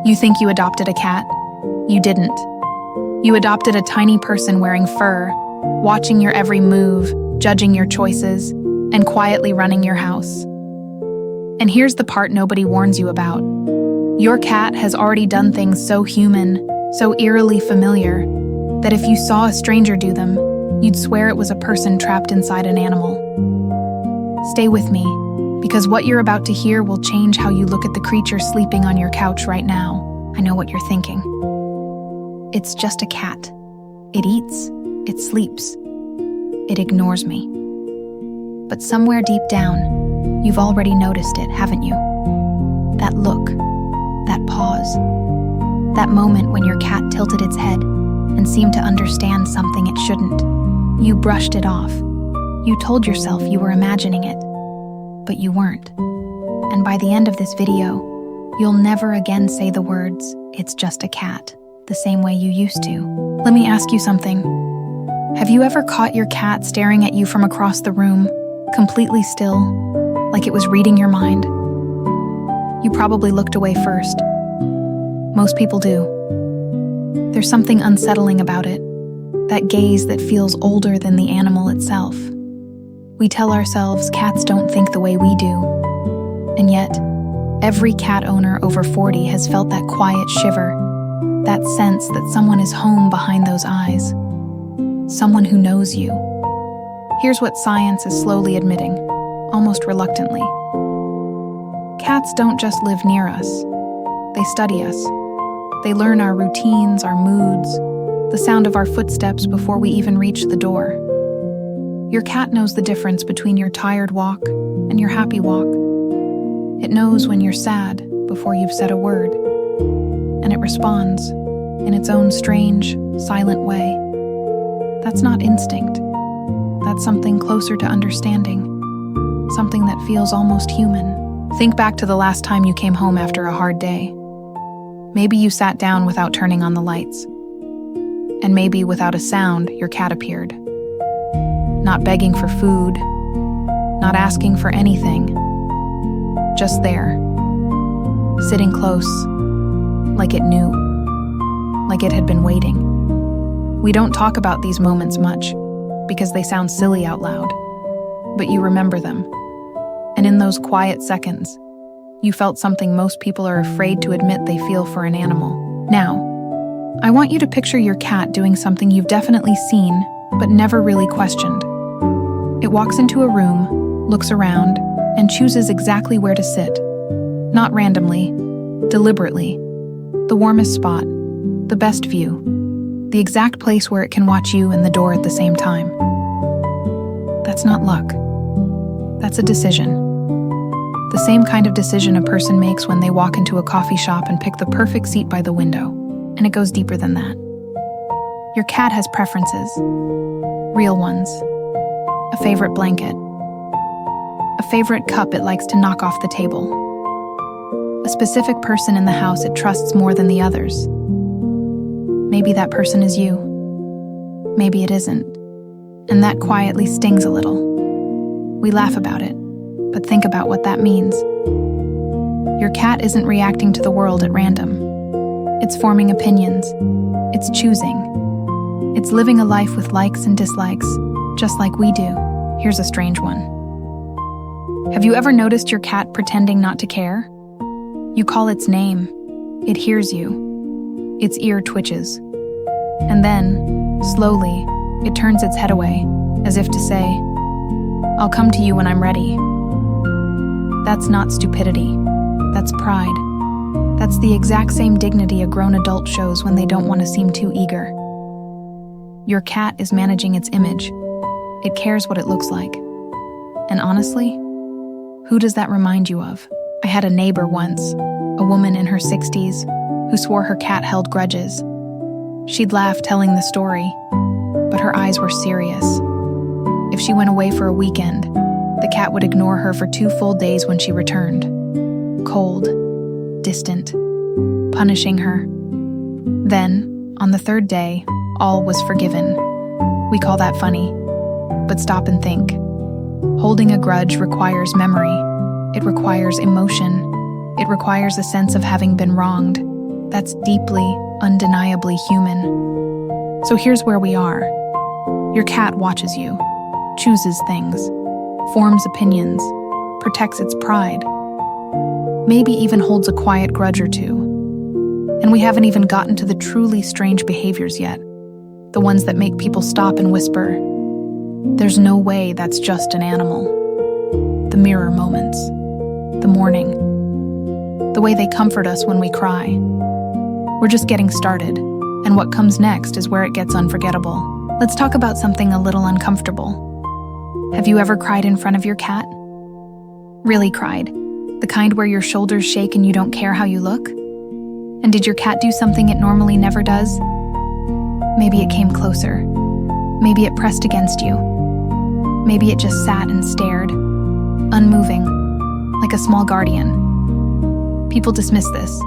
You think you adopted a cat? You didn't. You adopted a tiny person wearing fur, watching your every move, judging your choices, and quietly running your house. And here's the part nobody warns you about. Your cat has already done things so human, so eerily familiar, that if you saw a stranger do them, you'd swear it was a person trapped inside an animal. Stay with me, because what you're about to hear will change how you look at the creature sleeping on your couch right now. I know what you're thinking. It's just a cat. It eats, it sleeps, it ignores me. But somewhere deep down, you've already noticed it, haven't you? That look, that pause, that moment when your cat tilted its head and seemed to understand something it shouldn't. You brushed it off. You told yourself you were imagining it, but you weren't. And by the end of this video, you'll never again say the words, "It's just a cat," the same way you used to. Let me ask you something. Have you ever caught your cat staring at you from across the room, completely still, like it was reading your mind? You probably looked away first. Most people do. There's something unsettling about it, that gaze that feels older than the animal itself. We tell ourselves cats don't think the way we do. And yet, every cat owner over 40 has felt that quiet shiver, that sense that someone is home behind those eyes, someone who knows you. Here's what science is slowly admitting, almost reluctantly. Cats don't just live near us. They study us. They learn our routines, our moods, the sound of our footsteps before we even reach the door. Your cat knows the difference between your tired walk and your happy walk. It knows when you're sad before you've said a word, and it responds in its own strange, silent way. That's not instinct. That's something closer to understanding, something that feels almost human. Think back to the last time you came home after a hard day. Maybe you sat down without turning on the lights, and maybe without a sound, your cat appeared. Not begging for food, not asking for anything, just there, sitting close, like it knew, like it had been waiting. We don't talk about these moments much, because they sound silly out loud, but you remember them. And in those quiet seconds, you felt something most people are afraid to admit they feel for an animal. Now, I want you to picture your cat doing something you've definitely seen, but never really questioned. It walks into a room, looks around, and chooses exactly where to sit. Not randomly, deliberately. The warmest spot, the best view, the exact place where it can watch you and the door at the same time. That's not luck. That's a decision. The same kind of decision a person makes when they walk into a coffee shop and pick the perfect seat by the window. And it goes deeper than that. Your cat has preferences. Real ones. A favorite blanket. A favorite cup it likes to knock off the table. A specific person in the house it trusts more than the others. Maybe that person is you. Maybe it isn't. And that quietly stings a little. We laugh about it, but think about what that means. Your cat isn't reacting to the world at random. It's forming opinions. It's choosing. It's living a life with likes and dislikes, just like we do. Here's a strange one. Have you ever noticed your cat pretending not to care? You call its name. It hears you. Its ear twitches. And then, slowly, it turns its head away, as if to say, "I'll come to you when I'm ready." That's not stupidity. That's pride. That's the exact same dignity a grown adult shows when they don't want to seem too eager. Your cat is managing its image. It cares what it looks like. And honestly, who does that remind you of? I had a neighbor once, a woman in her 60s, who swore her cat held grudges. She'd laugh telling the story, but her eyes were serious. If she went away for a weekend, the cat would ignore her for 2 full days when she returned. Cold, distant, punishing her. Then, on the 3rd day, all was forgiven. We call that funny. But stop and think. Holding a grudge requires memory, It requires emotion. It requires a sense of having been wronged. That's deeply, undeniably human. So here's where we are. Your cat watches you, chooses things, forms opinions, protects its pride, maybe even holds a quiet grudge or two. And we haven't even gotten to the truly strange behaviors yet, the ones that make people stop and whisper, "There's no way that's just an animal." The mirror moments, the mourning, the way they comfort us when we cry. We're just getting started, and what comes next is where it gets unforgettable. Let's talk about something a little uncomfortable. Have you ever cried in front of your cat? Really cried? The kind where your shoulders shake and you don't care how you look? And did your cat do something it normally never does? Maybe it came closer. Maybe it pressed against you. Maybe it just sat and stared, unmoving, like a small guardian. People dismiss this.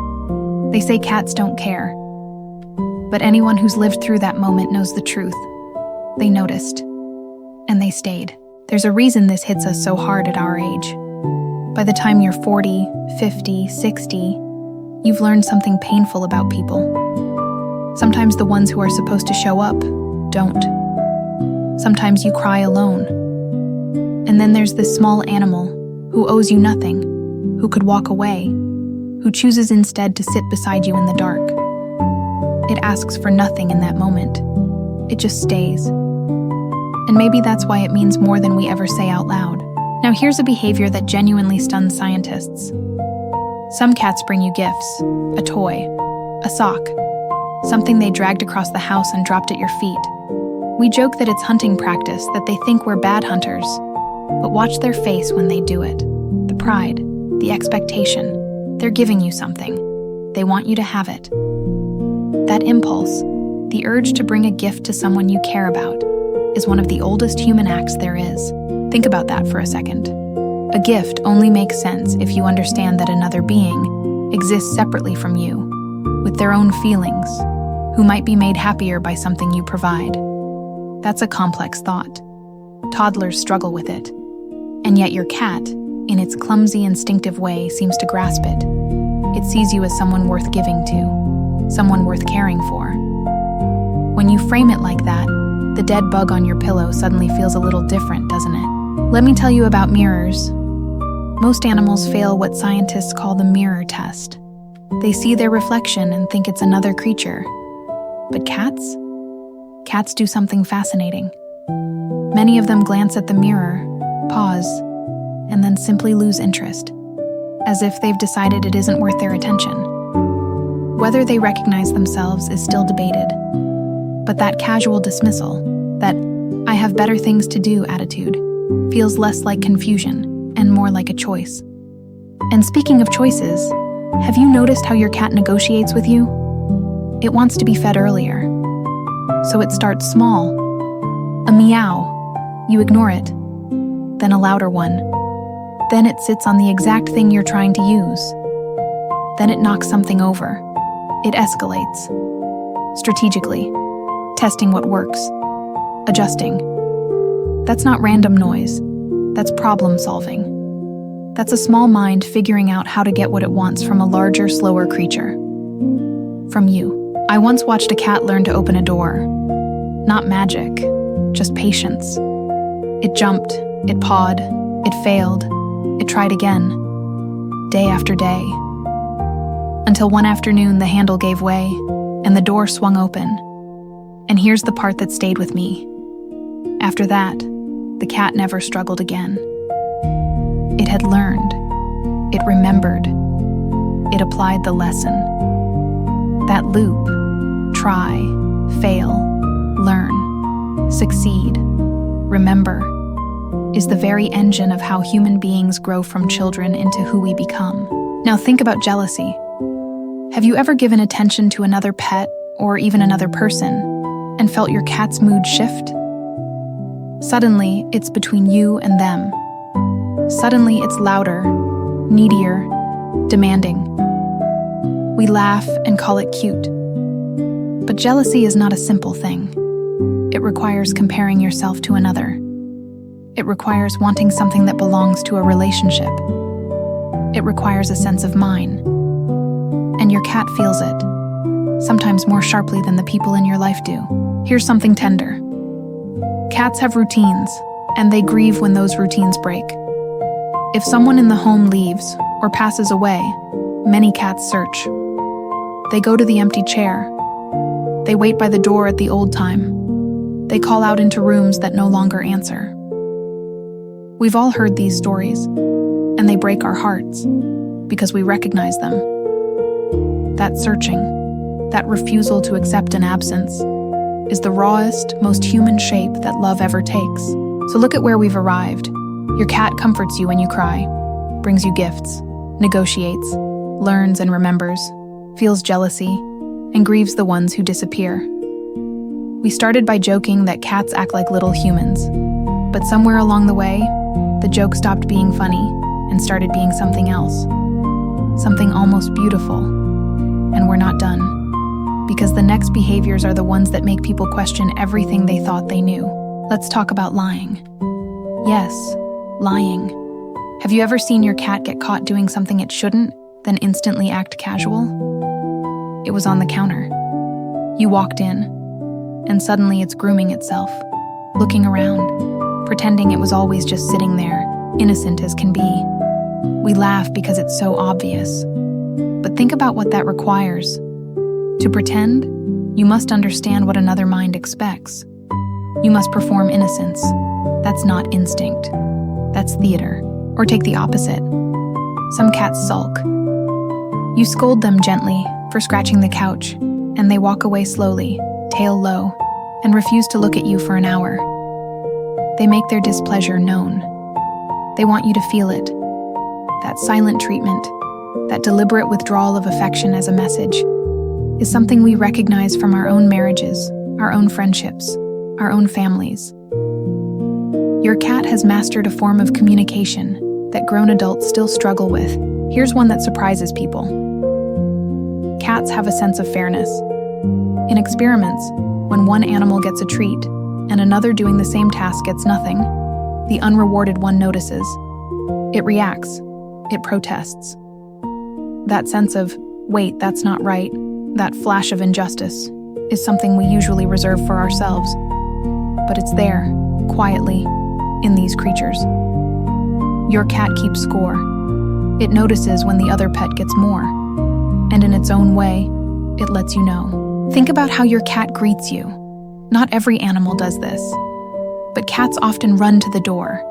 They say cats don't care. But anyone who's lived through that moment knows the truth. They noticed, and they stayed. There's a reason this hits us so hard at our age. By the time you're 40, 50, 60, you've learned something painful about people. Sometimes the ones who are supposed to show up don't. Sometimes you cry alone. And then there's this small animal who owes you nothing, who could walk away, who chooses instead to sit beside you in the dark. It asks for nothing in that moment. It just stays. And maybe that's why it means more than we ever say out loud. Now here's a behavior that genuinely stuns scientists. Some cats bring you gifts, a toy, a sock, something they dragged across the house and dropped at your feet. We joke that it's hunting practice, that they think we're bad hunters. But watch their face when they do it. The pride, the expectation. They're giving you something. They want you to have it. That impulse, the urge to bring a gift to someone you care about, is one of the oldest human acts there is. Think about that for a second. A gift only makes sense if you understand that another being exists separately from you, with their own feelings, who might be made happier by something you provide. That's a complex thought. Toddlers struggle with it. And yet your cat, in its clumsy, instinctive way, seems to grasp it. It sees you as someone worth giving to, someone worth caring for. When you frame it like that, the dead bug on your pillow suddenly feels a little different, doesn't it? Let me tell you about mirrors. Most animals fail what scientists call the mirror test. They see their reflection and think it's another creature. But cats? Cats do something fascinating. Many of them glance at the mirror, pause, and then simply lose interest, as if they've decided it isn't worth their attention. Whether they recognize themselves is still debated, but that casual dismissal, that "I have better things to do" attitude, feels less like confusion and more like a choice. And speaking of choices, have you noticed how your cat negotiates with you? It wants to be fed earlier, so it starts small. A meow. You ignore it. Then a louder one. Then it sits on the exact thing you're trying to use. Then it knocks something over. It escalates. Strategically. Testing what works. Adjusting. That's not random noise. That's problem solving. That's a small mind figuring out how to get what it wants from a larger, slower creature. From you. I once watched a cat learn to open a door. Not magic, just patience. It jumped, it pawed, it failed, it tried again, day after day. Until one afternoon the handle gave way and the door swung open. And here's the part that stayed with me. After that, the cat never struggled again. It had learned. It remembered. It applied the lesson. That loop, try, fail, learn, succeed, remember, is the very engine of how human beings grow from children into who we become. Now think about jealousy. Have you ever given attention to another pet or even another person and felt your cat's mood shift? Suddenly, it's between you and them. Suddenly, it's louder, needier, demanding. We laugh and call it cute. But jealousy is not a simple thing. It requires comparing yourself to another. It requires wanting something that belongs to a relationship. It requires a sense of mine. And your cat feels it, sometimes more sharply than the people in your life do. Here's something tender. Cats have routines, and they grieve when those routines break. If someone in the home leaves or passes away, many cats search. They go to the empty chair. They wait by the door at the old time. They call out into rooms that no longer answer. We've all heard these stories, and they break our hearts because we recognize them. That searching, that refusal to accept an absence, is the rawest, most human shape that love ever takes. So look at where we've arrived. Your cat comforts you when you cry, brings you gifts, negotiates, learns and remembers, feels jealousy, and grieves the ones who disappear. We started by joking that cats act like little humans, but somewhere along the way, the joke stopped being funny and started being something else, something almost beautiful. And we're not done, because the next behaviors are the ones that make people question everything they thought they knew. Let's talk about lying. Yes, lying. Have you ever seen your cat get caught doing something it shouldn't, then instantly act casual? It was on the counter. You walked in, and suddenly it's grooming itself, looking around, pretending it was always just sitting there, innocent as can be. We laugh because it's so obvious. But think about what that requires. To pretend, you must understand what another mind expects. You must perform innocence. That's not instinct. That's theater. Or take the opposite. Some cats sulk. You scold them gently for scratching the couch, and they walk away slowly, tail low, and refuse to look at you for an hour. They make their displeasure known. They want you to feel it. That silent treatment, that deliberate withdrawal of affection as a message, is something we recognize from our own marriages, our own friendships, our own families. Your cat has mastered a form of communication that grown adults still struggle with. Here's one that surprises people. Cats have a sense of fairness. In experiments, when one animal gets a treat and another doing the same task gets nothing, the unrewarded one notices. It reacts. It protests. That sense of, wait, that's not right, that flash of injustice, is something we usually reserve for ourselves. But it's there, quietly, in these creatures. Your cat keeps score. It notices when the other pet gets more, and in its own way, it lets you know. Think about how your cat greets you. Not every animal does this, but cats often run to the door,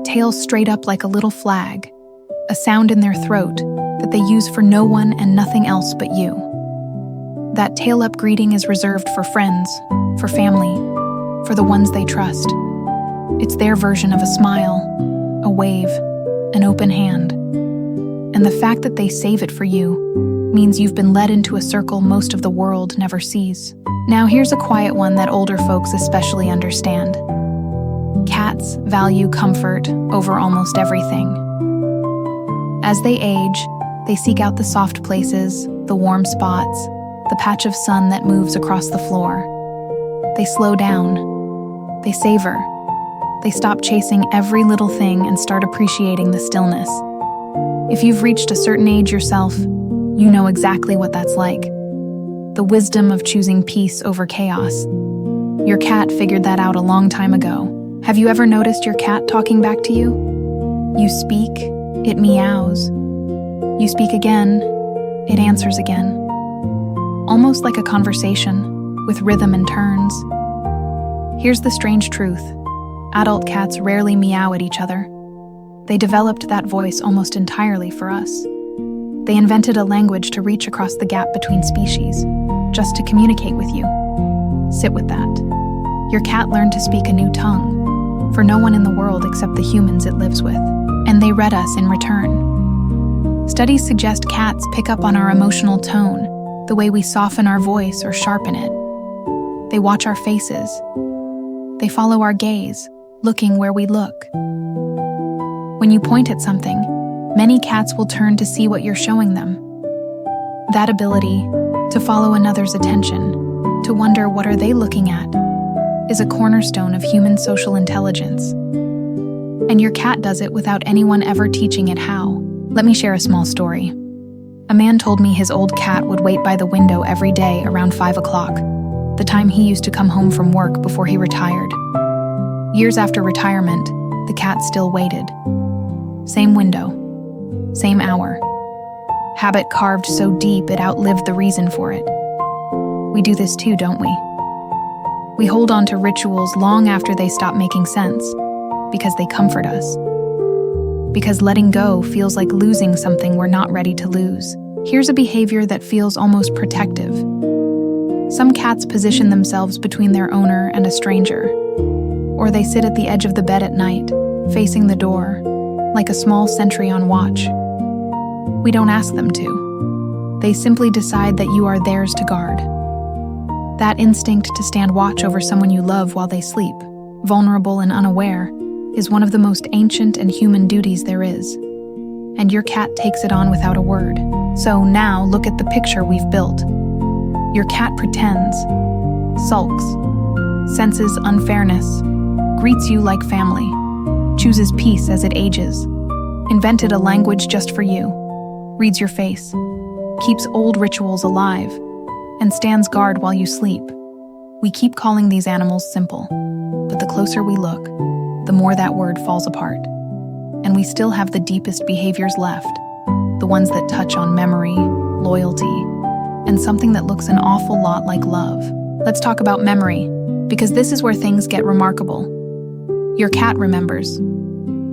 tail straight up like a little flag, a sound in their throat that they use for no one and nothing else but you. That tail-up greeting is reserved for friends, for family, for the ones they trust. It's their version of a smile, a wave, an open hand. And the fact that they save it for you means you've been led into a circle most of the world never sees. Now here's a quiet one that older folks especially understand. Cats value comfort over almost everything. As they age, they seek out the soft places, the warm spots, the patch of sun that moves across the floor. They slow down. They savor. They stop chasing every little thing and start appreciating the stillness. If you've reached a certain age yourself, you know exactly what that's like. The wisdom of choosing peace over chaos. Your cat figured that out a long time ago. Have you ever noticed your cat talking back to you? You speak, it meows. You speak again, it answers again. Almost like a conversation, with rhythm and turns. Here's the strange truth. Adult cats rarely meow at each other. They developed that voice almost entirely for us. They invented a language to reach across the gap between species, just to communicate with you. Sit with that. Your cat learned to speak a new tongue, for no one in the world except the humans it lives with, and they read us in return. Studies suggest cats pick up on our emotional tone, the way we soften our voice or sharpen it. They watch our faces. They follow our gaze, looking where we look. When you point at something, many cats will turn to see what you're showing them. That ability to follow another's attention, to wonder what are they looking at, is a cornerstone of human social intelligence. And your cat does it without anyone ever teaching it how. Let me share a small story. A man told me his old cat would wait by the window every day around 5 o'clock, the time he used to come home from work before he retired. Years after retirement, the cat still waited. Same window, same hour. Habit carved so deep it outlived the reason for it. We do this too, don't we? We hold on to rituals long after they stop making sense, because they comfort us. Because letting go feels like losing something we're not ready to lose. Here's a behavior that feels almost protective. Some cats position themselves between their owner and a stranger, or they sit at the edge of the bed at night, facing the door, like a small sentry on watch. We don't ask them to. They simply decide that you are theirs to guard. That instinct to stand watch over someone you love while they sleep, vulnerable and unaware, is one of the most ancient and human duties there is. And your cat takes it on without a word. So now look at the picture we've built. Your cat pretends, sulks, senses unfairness, greets you like family, chooses peace as it ages, invented a language just for you, reads your face, keeps old rituals alive, and stands guard while you sleep. We keep calling these animals simple, but the closer we look, the more that word falls apart. And we still have the deepest behaviors left, the ones that touch on memory, loyalty, and something that looks an awful lot like love. Let's talk about memory, because this is where things get remarkable. Your cat remembers.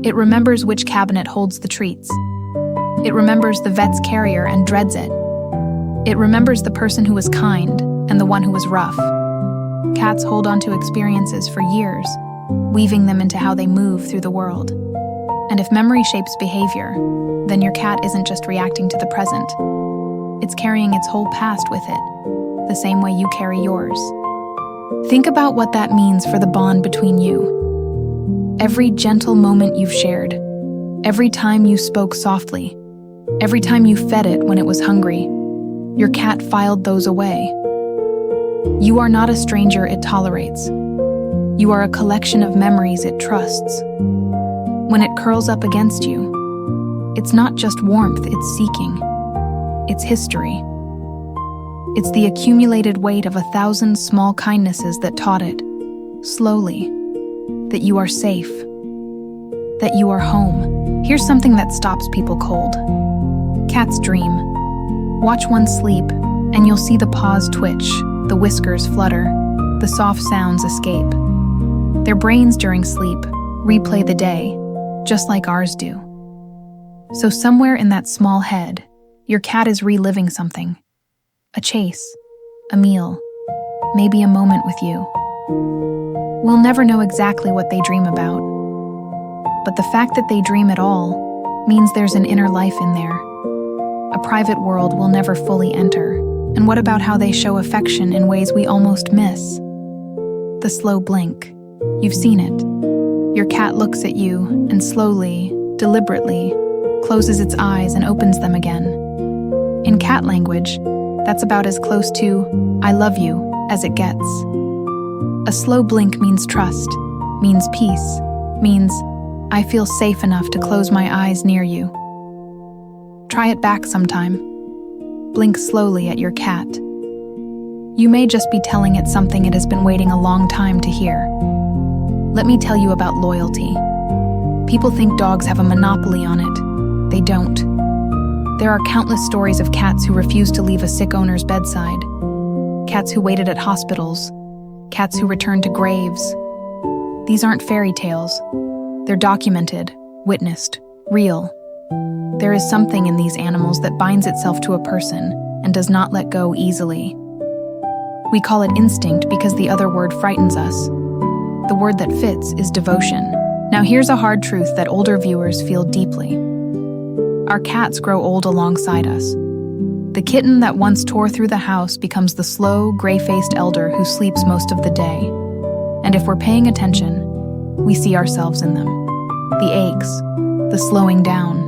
It remembers which cabinet holds the treats. It remembers the vet's carrier and dreads it. It remembers the person who was kind and the one who was rough. Cats hold on to experiences for years, weaving them into how they move through the world. And if memory shapes behavior, then your cat isn't just reacting to the present. It's carrying its whole past with it, the same way you carry yours. Think about what that means for the bond between you. Every gentle moment you've shared, every time you spoke softly, every time you fed it when it was hungry, your cat filed those away. You are not a stranger it tolerates. You are a collection of memories it trusts. When it curls up against you, it's not just warmth it's seeking. It's history. It's the accumulated weight of 1,000 small kindnesses that taught it, slowly, that you are safe, that you are home. Here's something that stops people cold. Cats dream. Watch one sleep, and you'll see the paws twitch, the whiskers flutter, the soft sounds escape. Their brains during sleep replay the day, just like ours do. So somewhere in that small head, your cat is reliving something. A chase, a meal, maybe a moment with you. We'll never know exactly what they dream about. But the fact that they dream at all means there's an inner life in there. A private world we'll never fully enter. And what about how they show affection in ways we almost miss? The slow blink. You've seen it. Your cat looks at you and slowly, deliberately, closes its eyes and opens them again. In cat language, that's about as close to "I love you" as it gets. A slow blink means trust, means peace, means I feel safe enough to close my eyes near you. Try it back sometime. Blink slowly at your cat. You may just be telling it something it has been waiting a long time to hear. Let me tell you about loyalty. People think dogs have a monopoly on it. They don't. There are countless stories of cats who refused to leave a sick owner's bedside, cats who waited at hospitals, cats who returned to graves. These aren't fairy tales. They're documented, witnessed, real. There is something in these animals that binds itself to a person and does not let go easily. We call it instinct because the other word frightens us. The word that fits is devotion. Now here's a hard truth that older viewers feel deeply. Our cats grow old alongside us. The kitten that once tore through the house becomes the slow, gray-faced elder who sleeps most of the day. And if we're paying attention, we see ourselves in them. The aches, the slowing down,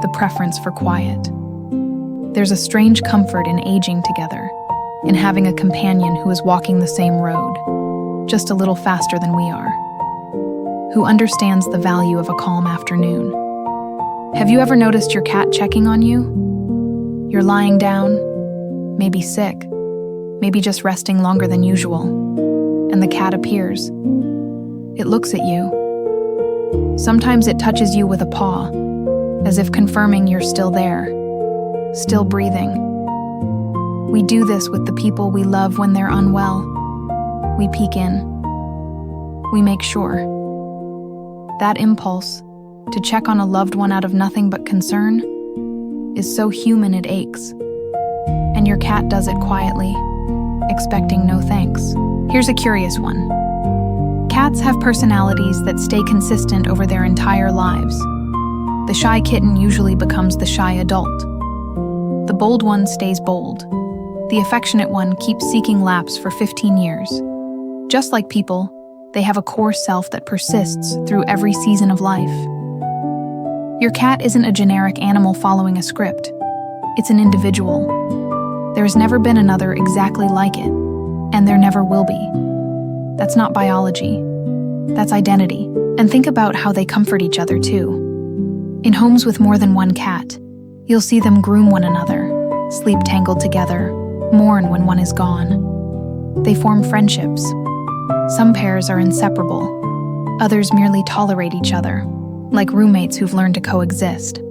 the preference for quiet. There's a strange comfort in aging together, in having a companion who is walking the same road, just a little faster than we are, who understands the value of a calm afternoon. Have you ever noticed your cat checking on you? You're lying down, maybe sick, maybe just resting longer than usual, and the cat appears. It looks at you. Sometimes it touches you with a paw, as if confirming you're still there, still breathing. We do this with the people we love when they're unwell. We peek in. We make sure. That impulse, to check on a loved one out of nothing but concern, is so human it aches. And your cat does it quietly, expecting no thanks. Here's a curious one. Cats have personalities that stay consistent over their entire lives. The shy kitten usually becomes the shy adult. The bold one stays bold. The affectionate one keeps seeking laps for 15 years. Just like people, they have a core self that persists through every season of life. Your cat isn't a generic animal following a script. It's an individual. There's never been another exactly like it, and there never will be. That's not biology. That's identity. And think about how they comfort each other, too. In homes with more than one cat, you'll see them groom one another, sleep tangled together, mourn when one is gone. They form friendships. Some pairs are inseparable. Others merely tolerate each other, like roommates who've learned to coexist.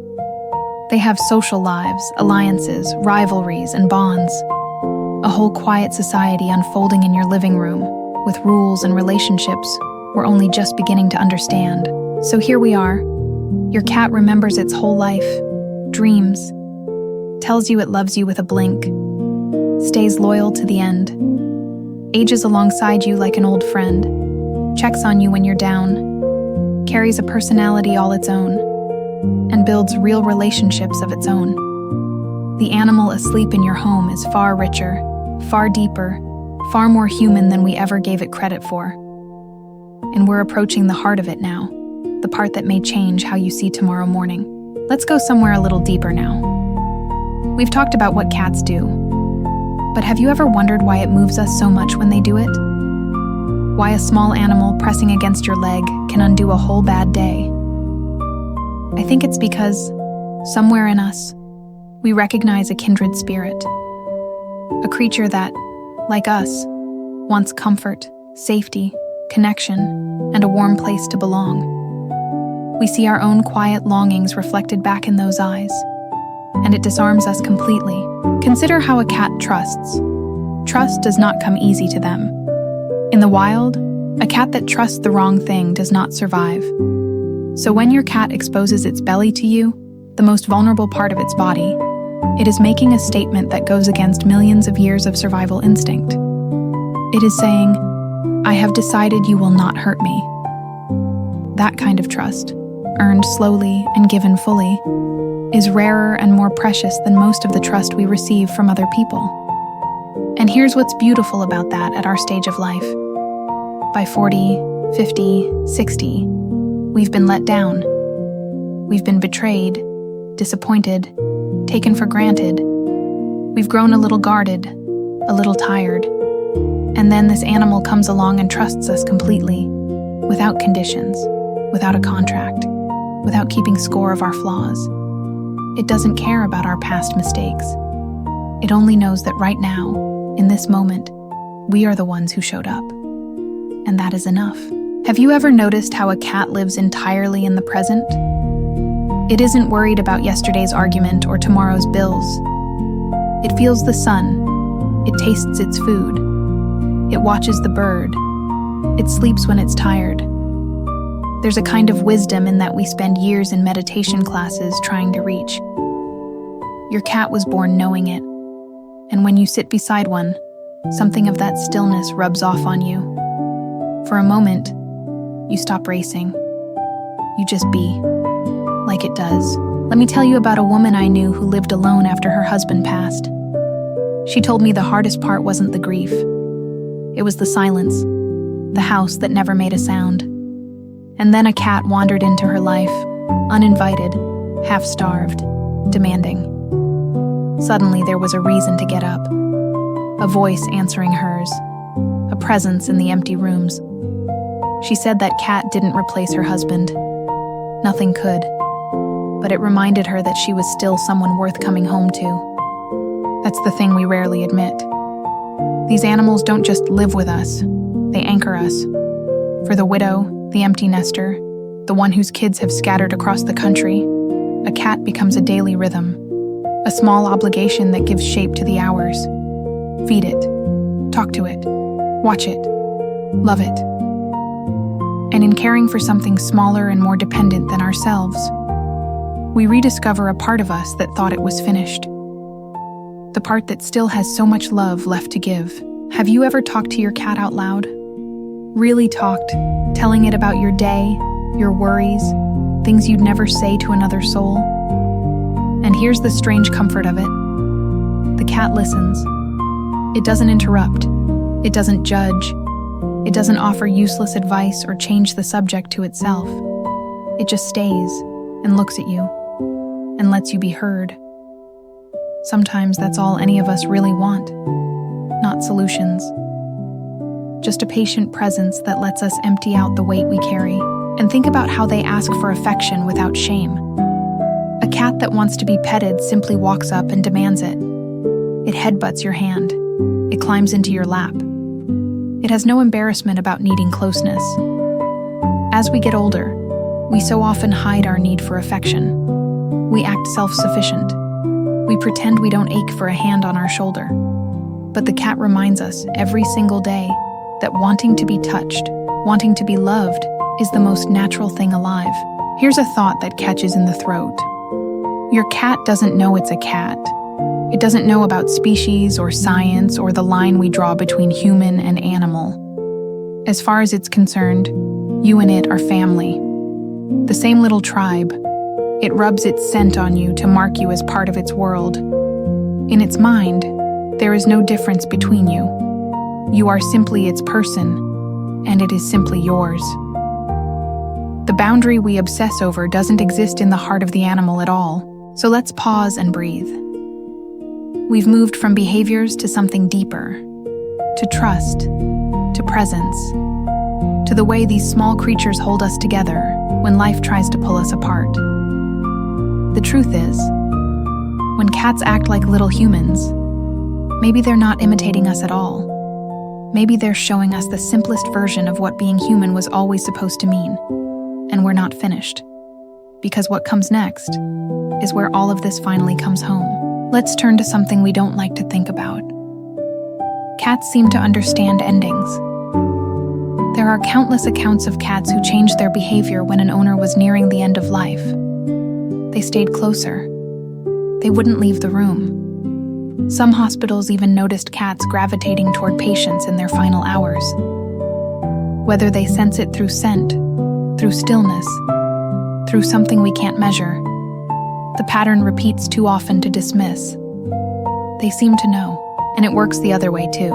They have social lives, alliances, rivalries, and bonds. A whole quiet society unfolding in your living room, with rules and relationships we're only just beginning to understand. So here we are. Your cat remembers its whole life, dreams, tells you it loves you with a blink, stays loyal to the end, ages alongside you like an old friend, checks on you when you're down, carries a personality all its own, and builds real relationships of its own. The animal asleep in your home is far richer, far deeper, far more human than we ever gave it credit for. And we're approaching the heart of it now, the part that may change how you see tomorrow morning. Let's go somewhere a little deeper now. We've talked about what cats do, but have you ever wondered why it moves us so much when they do it? Why a small animal pressing against your leg can undo a whole bad day? I think it's because, somewhere in us, we recognize a kindred spirit. A creature that, like us, wants comfort, safety, connection, and a warm place to belong. We see our own quiet longings reflected back in those eyes, and it disarms us completely. Consider how a cat trusts. Trust does not come easy to them. In the wild, a cat that trusts the wrong thing does not survive. So when your cat exposes its belly to you, the most vulnerable part of its body, it is making a statement that goes against millions of years of survival instinct. It is saying, "I have decided you will not hurt me." That kind of trust, earned slowly and given fully, is rarer and more precious than most of the trust we receive from other people. And here's what's beautiful about that at our stage of life. By 40, 50, 60, we've been let down. We've been betrayed, disappointed, taken for granted. We've grown a little guarded, a little tired. And then this animal comes along and trusts us completely, without conditions, without a contract, without keeping score of our flaws. It doesn't care about our past mistakes. It only knows that right now, in this moment, we are the ones who showed up. And that is enough. Have you ever noticed how a cat lives entirely in the present? It isn't worried about yesterday's argument or tomorrow's bills. It feels the sun. It tastes its food. It watches the bird. It sleeps when it's tired. There's a kind of wisdom in that we spend years in meditation classes trying to reach. Your cat was born knowing it. And when you sit beside one, something of that stillness rubs off on you. For a moment, you stop racing. You just be, like it does. Let me tell you about a woman I knew who lived alone after her husband passed. She told me the hardest part wasn't the grief. It was the silence, the house that never made a sound. And then a cat wandered into her life, uninvited, half-starved, demanding. Suddenly there was a reason to get up, a voice answering hers, a presence in the empty rooms. She said that cat didn't replace her husband. Nothing could. but it reminded her that she was still someone worth coming home to. That's the thing we rarely admit. These animals don't just live with us, they anchor us. For the widow, the empty nester, the one whose kids have scattered across the country, a cat becomes a daily rhythm, a small obligation that gives shape to the hours. Feed it, talk to it, watch it, love it. And in caring for something smaller and more dependent than ourselves, we rediscover a part of us that thought it was finished. The part that still has so much love left to give. Have you ever talked to your cat out loud? Really talked, telling it about your day, your worries, things you'd never say to another soul? And here's the strange comfort of it. The cat listens. It doesn't interrupt. It doesn't judge. It doesn't offer useless advice or change the subject to itself. It just stays and looks at you and lets you be heard. Sometimes that's all any of us really want. Not solutions. Just a patient presence that lets us empty out the weight we carry. And think about how they ask for affection without shame. A cat that wants to be petted simply walks up and demands it. It headbutts your hand. It climbs into your lap. It has no embarrassment about needing closeness. As we get older, we so often hide our need for affection. We act self-sufficient. We pretend we don't ache for a hand on our shoulder. But the cat reminds us every single day that wanting to be touched, wanting to be loved, is the most natural thing alive. Here's a thought that catches in the throat. Your cat doesn't know it's a cat. It doesn't know about species or science or the line we draw between human and animal. As far as it's concerned, you and it are family. The same little tribe. It rubs its scent on you to mark you as part of its world. In its mind, there is no difference between you. You are simply its person, and it is simply yours. The boundary we obsess over doesn't exist in the heart of the animal at all, so let's pause and breathe. We've moved from behaviors to something deeper, to trust, to presence, to the way these small creatures hold us together when life tries to pull us apart. The truth is, when cats act like little humans, maybe they're not imitating us at all. Maybe they're showing us the simplest version of what being human was always supposed to mean, and we're not finished. Because what comes next is where all of this finally comes home. Let's turn to something we don't like to think about. Cats seem to understand endings. There are countless accounts of cats who changed their behavior when an owner was nearing the end of life. They stayed closer. They wouldn't leave the room. Some hospitals even noticed cats gravitating toward patients in their final hours. Whether they sense it through scent, through stillness, through something we can't measure, the pattern repeats too often to dismiss. They seem to know, and it works the other way too.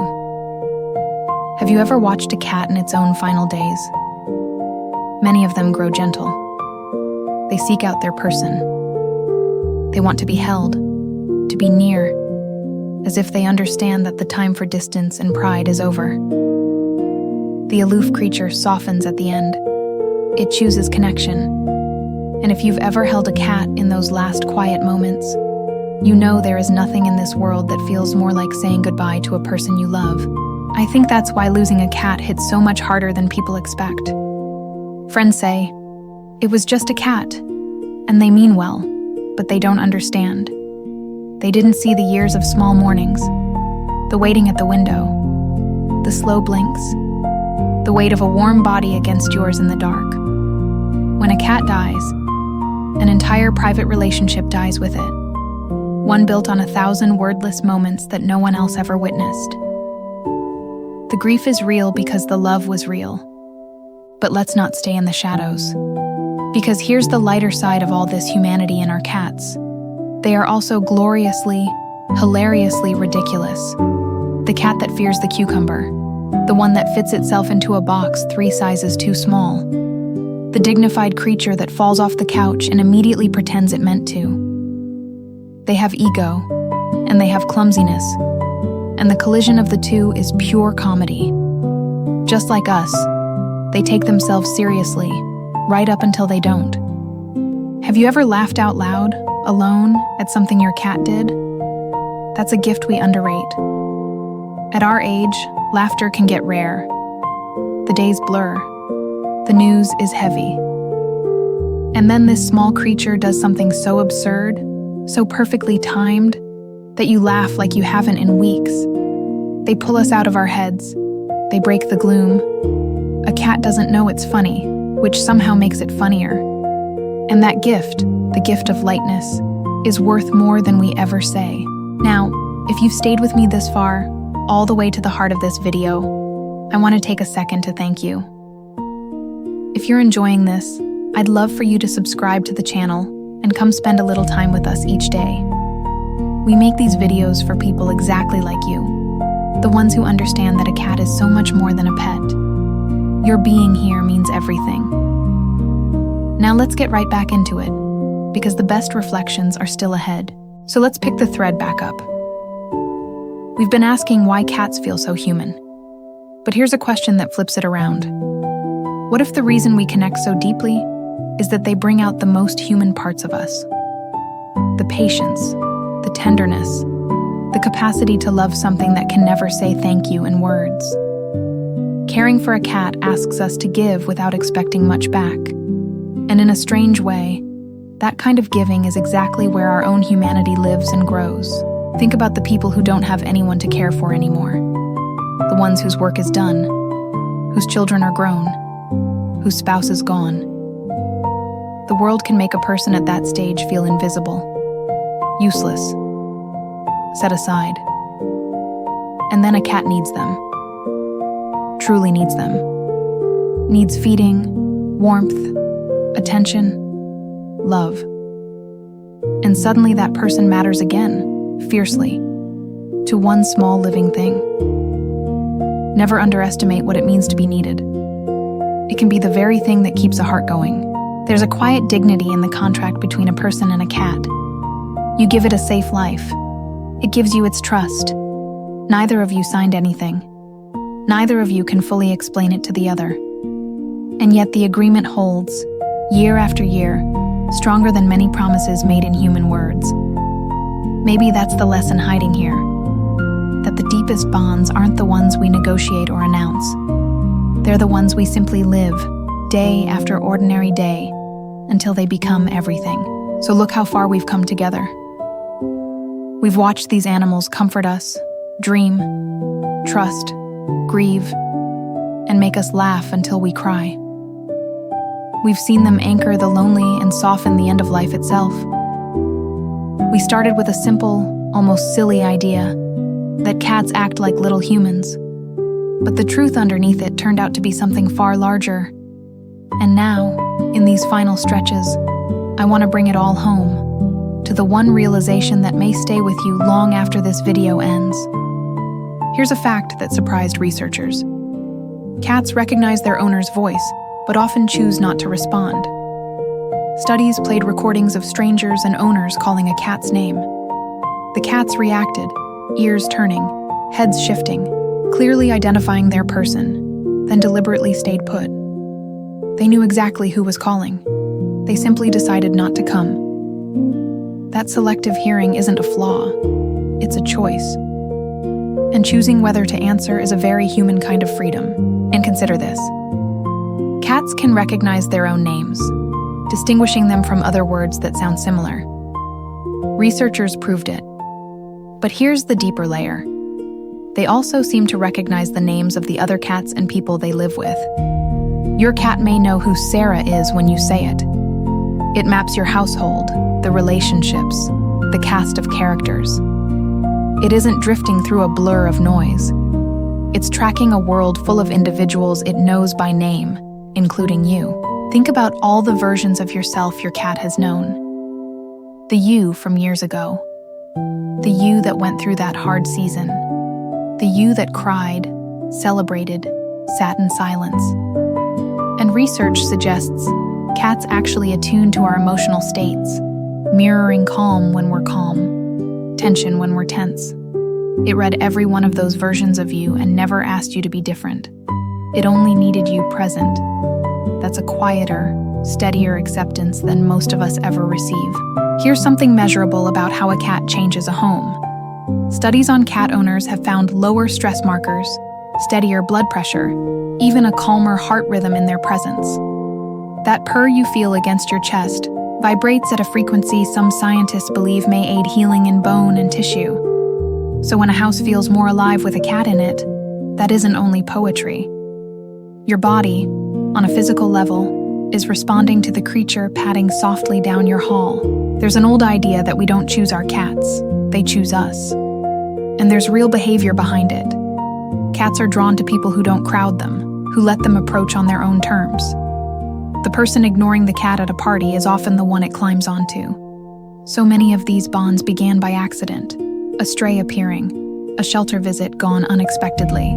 Have you ever watched a cat in its own final days? Many of them grow gentle. They seek out their person. They want to be held, to be near, as if they understand that the time for distance and pride is over. The aloof creature softens at the end. It chooses connection. And if you've ever held a cat in those last quiet moments, you know there is nothing in this world that feels more like saying goodbye to a person you love. I think that's why losing a cat hits so much harder than people expect. Friends say, "It was just a cat," and they mean well, but they don't understand. They didn't see the years of small mornings, the waiting at the window, the slow blinks, the weight of a warm body against yours in the dark. When a cat dies, an entire private relationship dies with it, one built on 1,000 wordless moments that no one else ever witnessed. The grief is real because the love was real. But let's not stay in the shadows. Because here's the lighter side of all this humanity in our cats. They are also gloriously, hilariously ridiculous. The cat that fears the cucumber. The one that fits itself into a box 3 sizes too small. The dignified creature that falls off the couch and immediately pretends it meant to. They have ego, and they have clumsiness, and the collision of the two is pure comedy. Just like us, they take themselves seriously, right up until they don't. Have you ever laughed out loud, alone, at something your cat did? That's a gift we underrate. At our age, laughter can get rare. The days blur. The news is heavy. And then this small creature does something so absurd, so perfectly timed, that you laugh like you haven't in weeks. They pull us out of our heads. They break the gloom. A cat doesn't know it's funny, which somehow makes it funnier. And that gift, the gift of lightness, is worth more than we ever say. Now, if you've stayed with me this far, all the way to the heart of this video, I want to take a second to thank you. If you're enjoying this, I'd love for you to subscribe to the channel and come spend a little time with us each day. We make these videos for people exactly like you, the ones who understand that a cat is so much more than a pet. Your being here means everything. Now let's get right back into it, because the best reflections are still ahead. So let's pick the thread back up. We've been asking why cats feel so human. But here's a question that flips it around. What if the reason we connect so deeply is that they bring out the most human parts of us? The patience, the tenderness, the capacity to love something that can never say thank you in words. Caring for a cat asks us to give without expecting much back. And in a strange way, that kind of giving is exactly where our own humanity lives and grows. Think about the people who don't have anyone to care for anymore. The ones whose work is done, whose children are grown, whose spouse is gone. The world can make a person at that stage feel invisible, useless, set aside. And then a cat needs them. Truly needs them. Needs feeding, warmth, attention, love. And suddenly that person matters again, fiercely, to one small living thing. Never underestimate what it means to be needed. It can be the very thing that keeps a heart going. There's a quiet dignity in the contract between a person and a cat. You give it a safe life. It gives you its trust. Neither of you signed anything. Neither of you can fully explain it to the other. And yet the agreement holds, year after year, stronger than many promises made in human words. Maybe that's the lesson hiding here, that the deepest bonds aren't the ones we negotiate or announce. They're the ones we simply live, day after ordinary day, until they become everything. So look how far we've come together. We've watched these animals comfort us, dream, trust, grieve, and make us laugh until we cry. We've seen them anchor the lonely and soften the end of life itself. We started with a simple, almost silly idea that cats act like little humans. But the truth underneath it turned out to be something far larger. And now, in these final stretches, I want to bring it all home, to the one realization that may stay with you long after this video ends. Here's a fact that surprised researchers. Cats recognize their owner's voice, but often choose not to respond. Studies played recordings of strangers and owners calling a cat's name. The cats reacted, ears turning, heads shifting, clearly identifying their person, then deliberately stayed put. They knew exactly who was calling. They simply decided not to come. That selective hearing isn't a flaw, it's a choice. And choosing whether to answer is a very human kind of freedom. And consider this. Cats can recognize their own names, distinguishing them from other words that sound similar. Researchers proved it. But here's the deeper layer. They also seem to recognize the names of the other cats and people they live with. Your cat may know who Sarah is when you say it. It maps your household, the relationships, the cast of characters. It isn't drifting through a blur of noise. It's tracking a world full of individuals it knows by name, including you. Think about all the versions of yourself your cat has known. The you from years ago. The you that went through that hard season. The you that cried, celebrated, sat in silence. And research suggests cats actually attune to our emotional states, mirroring calm when we're calm, tension when we're tense. It read every one of those versions of you and never asked you to be different. It only needed you present. That's a quieter, steadier acceptance than most of us ever receive. Here's something measurable about how a cat changes a home. Studies on cat owners have found lower stress markers, steadier blood pressure, even a calmer heart rhythm in their presence. That purr you feel against your chest vibrates at a frequency some scientists believe may aid healing in bone and tissue. So when a house feels more alive with a cat in it, that isn't only poetry. Your body, on a physical level, is responding to the creature padding softly down your hall. There's an old idea that we don't choose our cats, they choose us. And there's real behavior behind it. Cats are drawn to people who don't crowd them, who let them approach on their own terms. The person ignoring the cat at a party is often the one it climbs onto. So many of these bonds began by accident, a stray appearing, a shelter visit gone unexpectedly.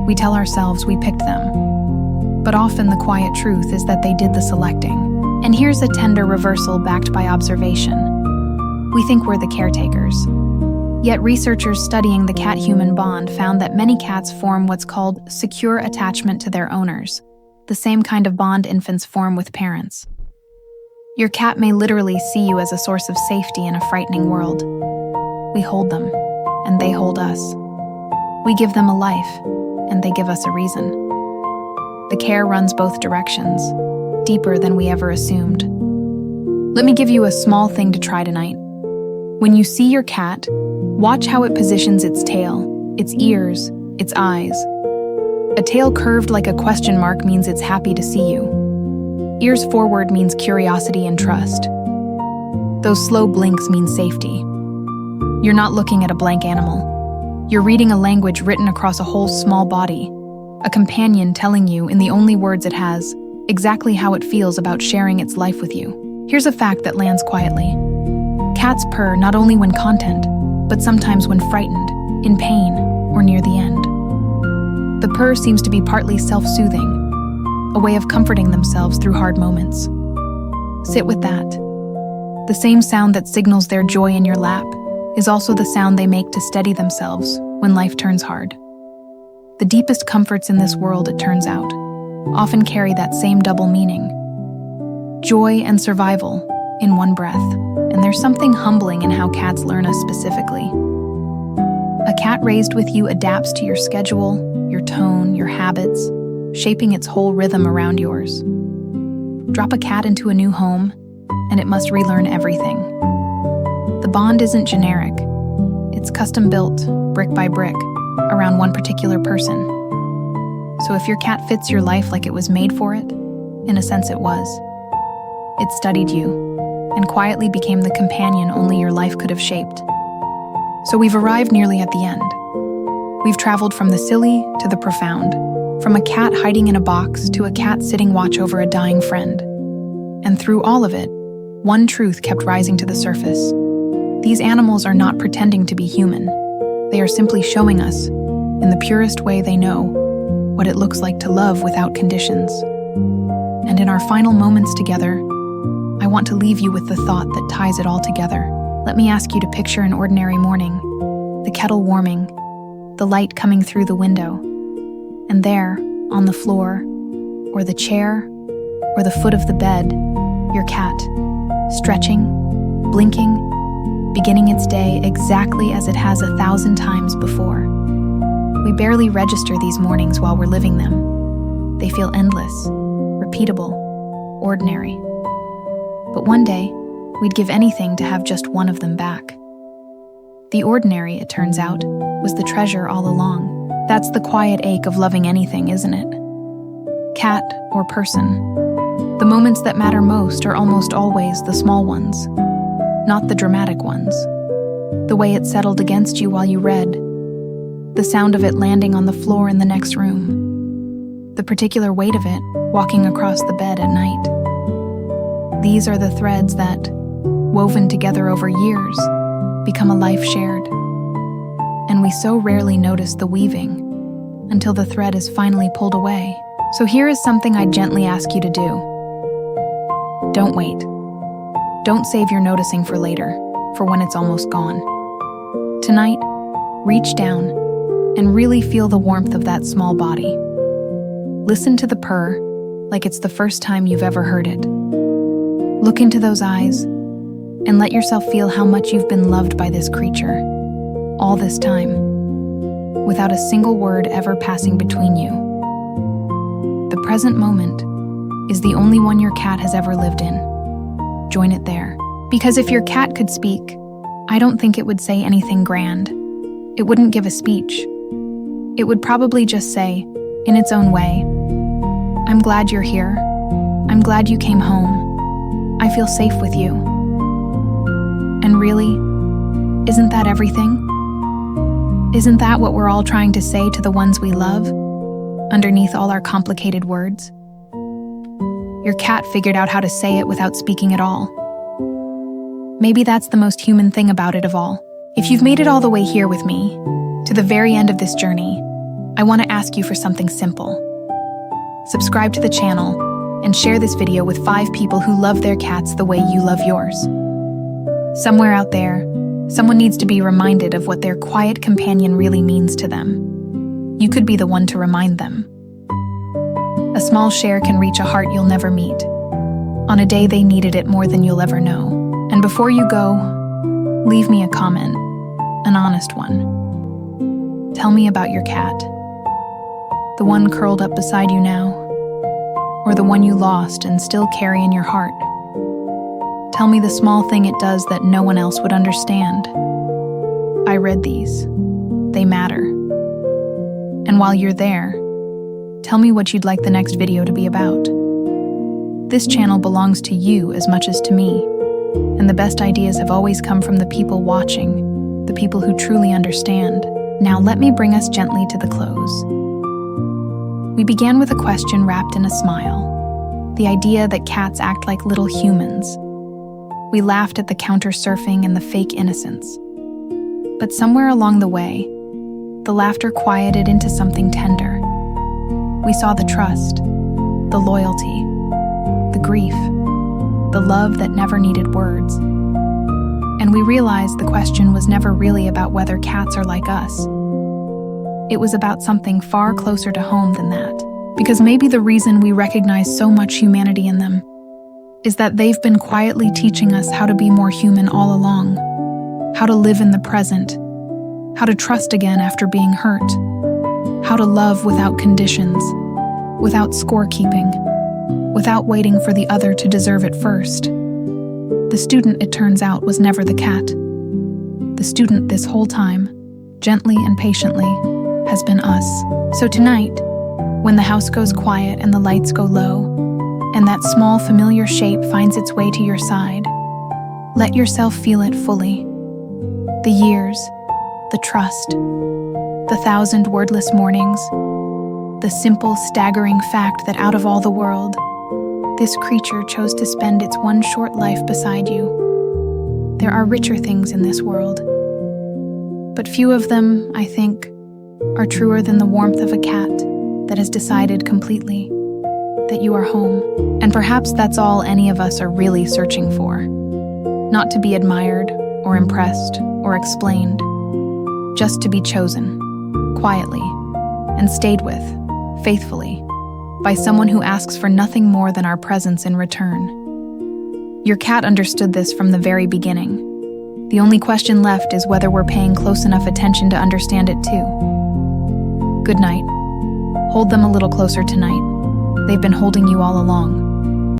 We tell ourselves we picked them, but often the quiet truth is that they did the selecting. And here's a tender reversal backed by observation. We think we're the caretakers. Yet researchers studying the cat-human bond found that many cats form what's called secure attachment to their owners, the same kind of bond infants form with parents. Your cat may literally see you as a source of safety in a frightening world. We hold them, and they hold us. We give them a life, and they give us a reason. The care runs both directions, deeper than we ever assumed. Let me give you a small thing to try tonight. When you see your cat, watch how it positions its tail, its ears, its eyes. A tail curved like a question mark means it's happy to see you. Ears forward means curiosity and trust. Those slow blinks mean safety. You're not looking at a blank animal. You're reading a language written across a whole small body, a companion telling you, in the only words it has, exactly how it feels about sharing its life with you. Here's a fact that lands quietly. Cats purr not only when content, but sometimes when frightened, in pain, or near the end. The purr seems to be partly self-soothing, a way of comforting themselves through hard moments. Sit with that. The same sound that signals their joy in your lap is also the sound they make to steady themselves when life turns hard. The deepest comforts in this world, it turns out, often carry that same double meaning. Joy and survival in one breath, and there's something humbling in how cats learn us specifically. A cat raised with you adapts to your schedule, your tone, your habits, shaping its whole rhythm around yours. Drop a cat into a new home, and it must relearn everything. The bond isn't generic. It's custom-built, brick by brick, around one particular person. So if your cat fits your life like it was made for it, in a sense it was. It studied you, and quietly became the companion only your life could have shaped. So we've arrived nearly at the end. We've traveled from the silly to the profound, from a cat hiding in a box to a cat sitting watch over a dying friend. And through all of it, one truth kept rising to the surface. These animals are not pretending to be human. They are simply showing us, in the purest way they know, what it looks like to love without conditions. And in our final moments together, I want to leave you with the thought that ties it all together. Let me ask you to picture an ordinary morning, the kettle warming, the light coming through the window, and there, on the floor, or the chair, or the foot of the bed, your cat, stretching, blinking, beginning its day exactly as it has 1,000 times before. We barely register these mornings while we're living them. They feel endless, repeatable, ordinary. But one day, we'd give anything to have just one of them back. The ordinary, it turns out, was the treasure all along. That's the quiet ache of loving anything, isn't it? Cat or person. The moments that matter most are almost always the small ones, not the dramatic ones. The way it settled against you while you read, the sound of it landing on the floor in the next room, the particular weight of it walking across the bed at night. These are the threads that, woven together over years, become a life shared. And we so rarely notice the weaving until the thread is finally pulled away. So here is something I gently ask you to do. Don't wait. Don't save your noticing for later, for when it's almost gone. Tonight, reach down and really feel the warmth of that small body. Listen to the purr, like it's the first time you've ever heard it. Look into those eyes and let yourself feel how much you've been loved by this creature all this time, without a single word ever passing between you. The present moment is the only one your cat has ever lived in. Join it there. Because if your cat could speak, I don't think it would say anything grand. It wouldn't give a speech. It would probably just say, in its own way, "I'm glad you're here. I'm glad you came home. I feel safe with you." And really, isn't that everything? Isn't that what we're all trying to say to the ones we love, underneath all our complicated words? Your cat figured out how to say it without speaking at all. Maybe that's the most human thing about it of all. If you've made it all the way here with me, to the very end of this journey, I want to ask you for something simple. Subscribe to the channel and share this video with 5 people who love their cats the way you love yours. Somewhere out there, someone needs to be reminded of what their quiet companion really means to them. You could be the one to remind them. A small share can reach a heart you'll never meet, on a day they needed it more than you'll ever know. And before you go, leave me a comment, an honest one. Tell me about your cat. The one curled up beside you now, or the one you lost and still carry in your heart. Tell me the small thing it does that no one else would understand. I read these. They matter. And while you're there, tell me what you'd like the next video to be about. This channel belongs to you as much as to me, and the best ideas have always come from the people watching, the people who truly understand. Now let me bring us gently to the close. We began with a question wrapped in a smile, the idea that cats act like little humans. We laughed at the counter-surfing and the fake innocence. But somewhere along the way, the laughter quieted into something tender. We saw the trust, the loyalty, the grief, the love that never needed words. And we realized the question was never really about whether cats are like us. It was about something far closer to home than that. Because maybe the reason we recognize so much humanity in them is that they've been quietly teaching us how to be more human all along, how to live in the present, how to trust again after being hurt, how to love without conditions, without scorekeeping, without waiting for the other to deserve it first. The student, it turns out, was never the cat. The student this whole time, gently and patiently, has been us. So tonight, when the house goes quiet and the lights go low, and that small familiar shape finds its way to your side, let yourself feel it fully. The years, the trust, the 1,000 wordless mornings, the simple, staggering fact that out of all the world, this creature chose to spend its one short life beside you. There are richer things in this world, but few of them, I think, are truer than the warmth of a cat that has decided completely that you are home. And perhaps that's all any of us are really searching for. Not to be admired, or impressed, or explained. Just to be chosen, quietly, and stayed with, faithfully, by someone who asks for nothing more than our presence in return. Your cat understood this from the very beginning. The only question left is whether we're paying close enough attention to understand it too. Good night. Hold them a little closer tonight. They've been holding you all along.